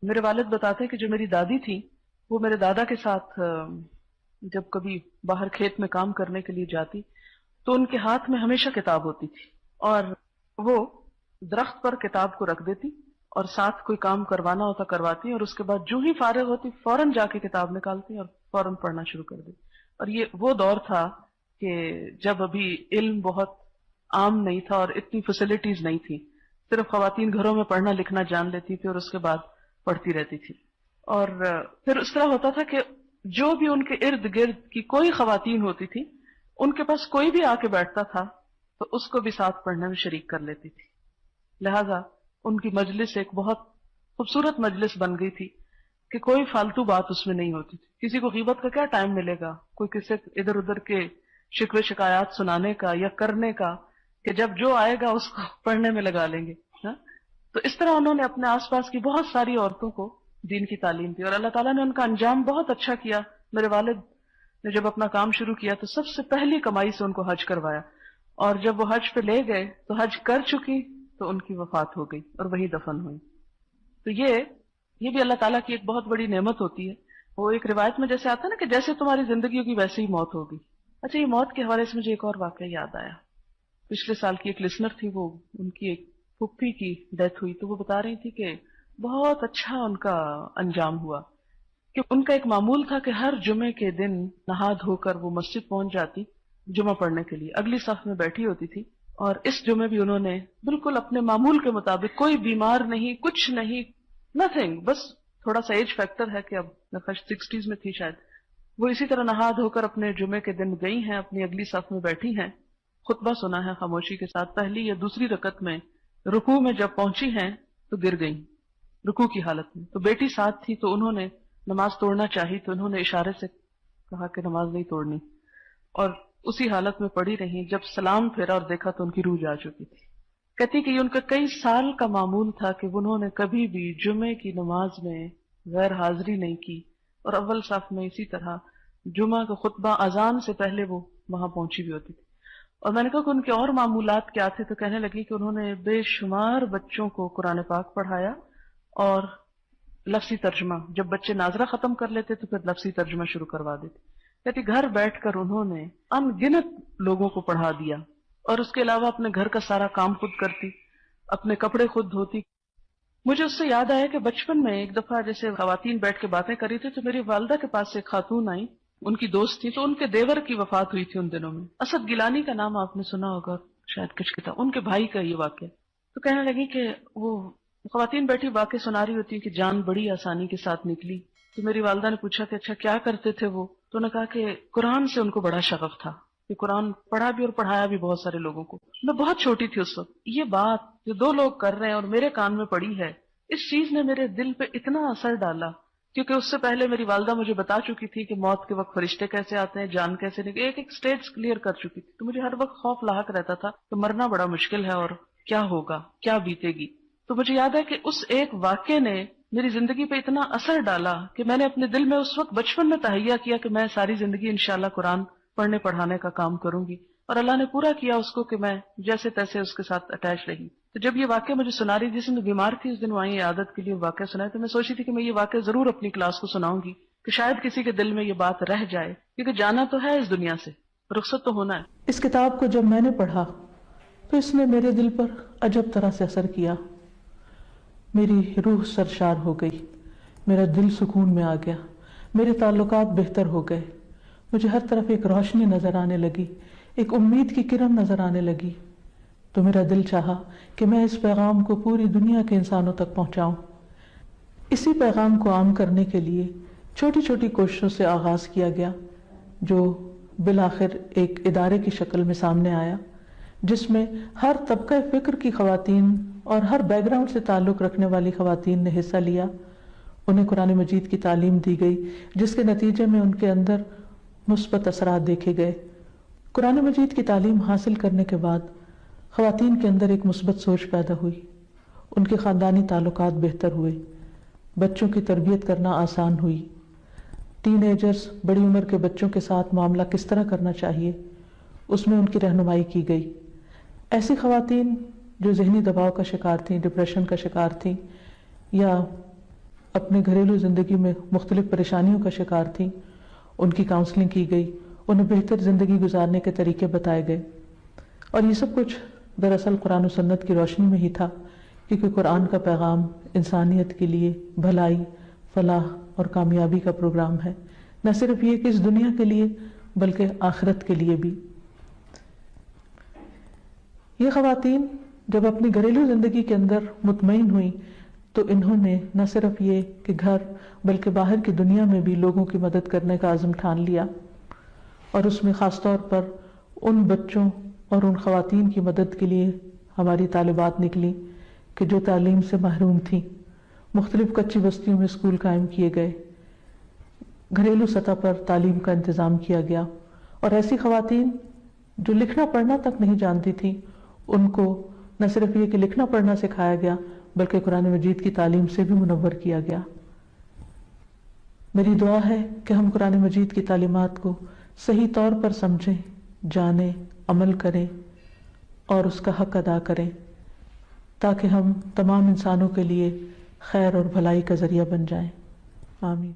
میرے والد بتاتے ہیں کہ جو میری دادی تھی وہ میرے دادا کے ساتھ جب کبھی باہر کھیت میں کام کرنے کے لیے جاتی تو ان کے ہاتھ میں ہمیشہ کتاب ہوتی تھی، اور وہ درخت پر کتاب کو رکھ دیتی اور ساتھ کوئی کام کروانا ہوتا کرواتی، اور اس کے بعد جو ہی فارغ ہوتی فوراً جا کے کتاب نکالتی اور فوراً پڑھنا شروع کر دیتی۔ اور یہ وہ دور تھا کہ جب ابھی علم بہت عام نہیں تھا اور اتنی فیسلٹیز نہیں تھی، صرف خواتین گھروں میں پڑھنا لکھنا جان لیتی تھی اور اس کے بعد پڑھتی رہتی تھی۔ اور پھر اس طرح ہوتا تھا کہ جو بھی ان کے ارد گرد کی کوئی خواتین ہوتی تھی ان کے پاس کوئی بھی آ کے بیٹھتا تھا تو اس کو بھی ساتھ پڑھنے میں شریک کر لیتی تھی، لہذا ان کی مجلس ایک بہت خوبصورت مجلس بن گئی تھی کہ کوئی فالتو بات اس میں نہیں ہوتی تھی۔ کسی کو غیبت کا کیا ٹائم ملے گا، کوئی کسی ادھر ادھر کے شکوے شکایات سنانے کا یا کرنے کا، کہ جب جو آئے گا اس کو پڑھنے میں لگا لیں گے۔ ہاں؟ تو اس طرح انہوں نے اپنے آس پاس کی بہت ساری عورتوں کو دین کی تعلیم دی، اور اللہ تعالیٰ نے ان کا انجام بہت اچھا کیا۔ میرے والد نے جب اپنا کام شروع کیا تو سب سے پہلی کمائی سے ان کو حج کروایا، اور جب وہ حج پہ لے گئے تو حج کر چکی تو ان کی وفات ہو گئی اور وہی دفن ہوئی۔ تو یہ بھی اللہ تعالیٰ کی ایک بہت بڑی نعمت ہوتی ہے۔ وہ ایک روایت میں جیسے آتا ہے نا کہ جیسے تمہاری زندگی ہوگی ویسے ہی موت ہوگی۔ اچھا، یہ موت کے حوالے سے مجھے ایک اور واقعہ یاد آیا۔ پچھلے سال کی ایک لسنر تھی، وہ ان کی ایک پھپھی کی ڈیتھ ہوئی تو وہ بتا رہی تھی کہ بہت اچھا ان کا انجام ہوا، کہ ان کا ایک معمول تھا کہ ہر جمعے کے دن نہا دھو کر وہ مسجد پہنچ جاتی جمعہ پڑھنے کے لیے، اگلی صف میں بیٹھی ہوتی تھی، اور اس جمعے بھی انہوں نے بالکل اپنے معمول کے مطابق، کوئی بیمار نہیں، کچھ نہیں، نتھنگ، بس تھوڑا سا ایج فیکٹر ہے کہ اب 60s میں تھی شاید، وہ اسی طرح نہا دھو کر اپنے جمعے کے دن گئی ہیں، اپنی اگلی صف میں بیٹھی ہیں، خطبہ سنا ہے خاموشی کے ساتھ، پہلی یا دوسری رکعت میں رکوع میں جب پہنچی ہیں تو گر گئیں رکوع کی حالت میں۔ تو بیٹی ساتھ تھی تو انہوں نے نماز توڑنا چاہی تو انہوں نے اشارے سے کہا کہ نماز نہیں توڑنی، اور اسی حالت میں پڑی رہی۔ جب سلام پھیرا اور دیکھا تو ان کی روح جا چکی تھی۔ کہتی کہ یہ ان کا کئی سال کا معمول تھا کہ انہوں نے کبھی بھی جمعے کی نماز میں غیر حاضری نہیں کی، اور اول صف میں اسی طرح جمعہ کا خطبہ اذان سے پہلے وہ وہاں پہنچی بھی ہوتی تھی۔ اور میں نے کہا کہ ان کے اور معمولات کیا تھے، تو کہنے لگی کہ انہوں نے بے شمار بچوں کو قرآن پاک پڑھایا، اور لفظی ترجمہ، جب بچے ناظرہ ختم کر لیتے تو پھر لفظی ترجمہ شروع کروا دیتے۔ کہتی گھر بیٹھ کر انہوں نے ان گنت لوگوں کو پڑھا دیا، اور اس کے علاوہ اپنے گھر کا سارا کام خود کرتی، اپنے کپڑے خود دھوتی۔ مجھے اس سے یاد آیا کہ بچپن میں ایک دفعہ جیسے خواتین بیٹھ کے باتیں کری تھی تو میری والدہ کے پاس ایک خاتون آئی، ان کی دوست تھی، تو ان کے دیور کی وفات ہوئی تھی ان دنوں میں۔ اسد گیلانی کا نام آپ نے سنا ہوگا شاید، کچھ کتاب، ان کے بھائی کا یہ واقعہ۔ تو کہنے لگی کہ وہ خواتین بیٹھی واقع سنا رہی ہوتی کہ جان بڑی آسانی کے ساتھ نکلی۔ تو میری والدہ نے پوچھا کہ اچھا کیا کرتے تھے وہ؟ تو انہوں نے کہا کہ قرآن سے ان کو بڑا شغف تھا، کہ قرآن پڑھا بھی اور پڑھایا بھی بہت سارے لوگوں کو۔ میں بہت چھوٹی تھی اس وقت، یہ بات جو دو لوگ کر رہے ہیں اور میرے کان میں پڑی ہے، اس چیز نے میرے دل پہ اتنا اثر ڈالا، کیونکہ اس سے پہلے میری والدہ مجھے بتا چکی تھی کہ موت کے وقت فرشتے کیسے آتے ہیں، جان کیسے نکلے، ایک ایک سٹیج کلیئر کر چکی تھی۔ تو مجھے ہر وقت خوف لاحق رہتا تھا کہ مرنا بڑا مشکل ہے اور کیا ہوگا، کیا بیتے گی۔ تو مجھے یاد ہے کہ اس ایک واقعے نے میری زندگی پہ اتنا اثر ڈالا کہ میں نے اپنے دل میں اس وقت بچپن میں تہیہ کیا کہ میں ساری زندگی انشاءاللہ قرآن پڑھنے پڑھانے کا کام کروں گی، اور اللہ نے پورا کیا اس کو کہ میں جیسے تیسے اس کے ساتھ اٹیچ رہی۔ تو جب یہ واقعہ مجھے سنا رہی، جس میں بیمار تھی اس دن وہ آئی عادت کے لیے واقعہ سنائے، تو میں سوچی تھی کہ میں یہ واقعہ ضرور اپنی کلاس کو سناؤں گی کہ شاید کسی کے دل میں یہ بات رہ جائے، کیونکہ جانا تو ہے اس دنیا سے، رخصت تو ہونا ہے۔ اس کتاب کو جب میں نے پڑھا تو اس نے میرے دل پر عجب طرح سے اثر کیا، میری روح سرشار ہو گئی، میرا دل سکون میں آ گیا، میرے تعلقات بہتر ہو گئے، مجھے ہر طرف ایک روشنی نظر آنے لگی، ایک امید کی کرن نظر آنے لگی۔ تو میرا دل چاہا کہ میں اس پیغام کو پوری دنیا کے انسانوں تک پہنچاؤں۔ اسی پیغام کو عام کرنے کے لیے چھوٹی چھوٹی کوششوں سے آغاز کیا گیا، جو بالآخر ایک ادارے کی شکل میں سامنے آیا، جس میں ہر طبقہ فکر کی خواتین اور ہر بیک گراؤنڈ سے تعلق رکھنے والی خواتین نے حصہ لیا۔ انہیں قرآن مجید کی تعلیم دی گئی، جس کے نتیجے میں ان کے اندر مثبت اثرات دیکھے گئے۔ قرآن مجید کی تعلیم حاصل کرنے کے بعد خواتین کے اندر ایک مثبت سوچ پیدا ہوئی، ان کے خاندانی تعلقات بہتر ہوئے، بچوں کی تربیت کرنا آسان ہوئی، ٹین ایجرز بڑی عمر کے بچوں کے ساتھ معاملہ کس طرح کرنا چاہیے اس میں ان کی رہنمائی کی گئی۔ ایسی خواتین جو ذہنی دباؤ کا شکار تھیں، ڈپریشن کا شکار تھیں، یا اپنے گھریلو زندگی میں مختلف پریشانیوں کا شکار تھیں، ان کی کاؤنسلنگ کی گئی، انہیں بہتر زندگی گزارنے کے طریقے بتائے گئے، اور یہ سب کچھ دراصل قرآن و سنت کی روشنی میں ہی تھا، کیونکہ قرآن کا پیغام انسانیت کے لیے بھلائی، فلاح اور کامیابی کا پروگرام ہے، نہ صرف یہ کہ اس دنیا کے لیے بلکہ آخرت کے لیے بھی۔ یہ خواتین جب اپنی گھریلو زندگی کے اندر مطمئن ہوئیں تو انہوں نے نہ صرف یہ کہ گھر بلکہ باہر کی دنیا میں بھی لوگوں کی مدد کرنے کا عزم ٹھان لیا، اور اس میں خاص طور پر ان بچوں اور ان خواتین کی مدد کے لیے ہماری طالبات نکلی کہ جو تعلیم سے محروم تھیں۔ مختلف کچی بستیوں میں اسکول قائم کیے گئے، گھریلو سطح پر تعلیم کا انتظام کیا گیا، اور ایسی خواتین جو لکھنا پڑھنا تک نہیں جانتی تھیں ان کو نہ صرف یہ کہ لکھنا پڑھنا سکھایا گیا بلکہ قرآن مجید کی تعلیم سے بھی منور کیا گیا۔ میری دعا ہے کہ ہم قرآن مجید کی تعلیمات کو صحیح طور پر سمجھیں، جانیں، عمل کریں اور اس کا حق ادا کریں، تاکہ ہم تمام انسانوں کے لیے خیر اور بھلائی کا ذریعہ بن جائیں۔ آمین۔